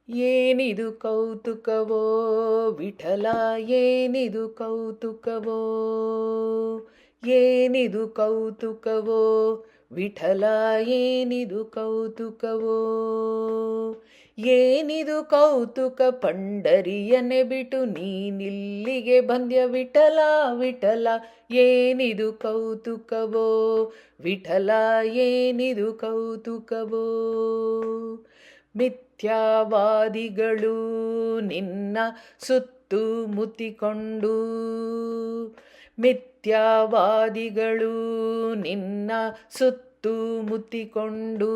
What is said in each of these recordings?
ಏನಿದು ಕೌತುಕವೋ ವಿಠಲ, ಏನಿದು ಕೌತುಕವೋ, ಏನಿದು ಕೌತುಕವೋ ವಿಠಲ, ಏನಿದು ಕೌತುಕವೋ. ಏನಿದು ಕೌತುಕ ಪಂಡರಿಯನೆ ಬಿಟ್ಟು ನೀನಿಲ್ಲಿಗೆ ಬಂದ್ಯ ವಿಠಲ ವಿಠಲ, ಏನಿದು ಕೌತುಕವೋ ವಿಠಲ, ಏನಿದು ಕೌತುಕವೋ. ಮಿಥ್ಯಾವಾದಿಗಳು ನಿನ್ನ ಸುತ್ತು ಮುತ್ತಿಕೊಂಡು, ಮಿಥ್ಯಾವಾದಿಗಳು ನಿನ್ನ ಸುತ್ತು ಮುತ್ತಿಕೊಂಡು,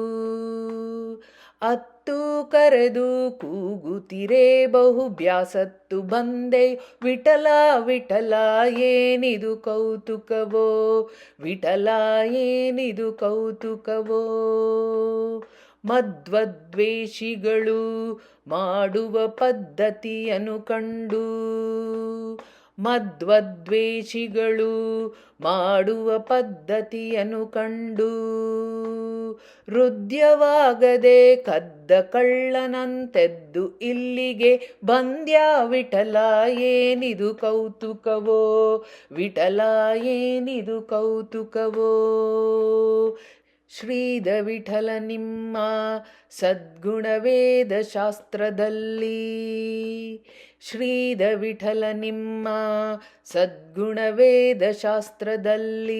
ಅತ್ತು ಕರೆದು ಕೂಗುತ್ತಿರೇ ಬಹು ಬ್ಯಾಸತ್ತು ಬಂದೆ ವಿಠಲ ವಿಠಲ, ಏನಿದು ಕೌತುಕವೋ ವಿಠಲ, ಏನಿದು ಕೌತುಕವೋ. ಮಧ್ವದ್ವೇಷಿಗಳು ಮಾಡುವ ಪದ್ಧತಿಯನ್ನು ಕಂಡು, ಮಧ್ವದ್ವೇಷಿಗಳು ಮಾಡುವ ಪದ್ಧತಿಯನ್ನು ಕಂಡು, ಹೃದಯವಾಗದೆ ಕದ್ದ ಕಳ್ಳನಂತೆದ್ದು ಇಲ್ಲಿಗೆ ಬಂದ್ಯಾ ವಿಠಲ, ಏನಿದು ಕೌತುಕವೋ ವಿಠಲ, ಏನಿದು ಕೌತುಕವೋ. ಶ್ರೀದ ವಿಠಲ ನಿಮ್ಮ ಸದ್ಗುಣ ವೇದ ಶಾಸ್ತ್ರದಲ್ಲಿ, ಶ್ರೀದ ವಿಠಲ ನಿಮ್ಮ ಸದ್ಗುಣ ವೇದ ಶಾಸ್ತ್ರದಲ್ಲಿ,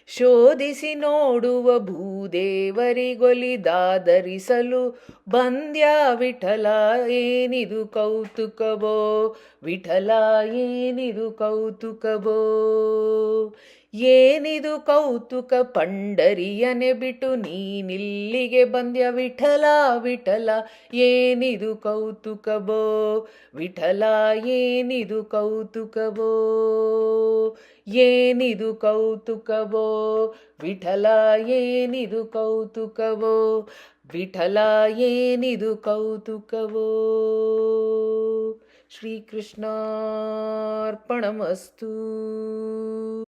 ಶೋಧಿಸಿ ನೋಡುವ ಭೂದೇವರಿಗೊಲಿದಾದರಿಸಲು ಬಂದ್ಯಾ ವಿಠಲ, ಏನಿದು ಕೌತುಕವೋ ವಿಠಲ, ಏನಿದು ಕೌತುಕವೋ. ಏನಿದು ಕೌತುಕ ಪಂಡರಿಯನೆ ಬಿಟ್ಟು ನೀನಿಲ್ಲಿಗೆ ಬಂದ್ಯ ವಿಠಲ ವಿಠಲ, ಏನಿದು ಕೌತುಕವೋ ವಿಠಲ, ಏನಿದು ಕೌತುಕವೋ. ಏನಿದು ಕೌತುಕವೋ ವಿಠಲ, ಏನಿದು ಕೌತುಕವೋ ವಿಠಲ, ಏನಿದು ಕೌತುಕವೋ. ಶ್ರೀಕೃಷ್ಣಾರ್ಪಣಮಸ್ತು.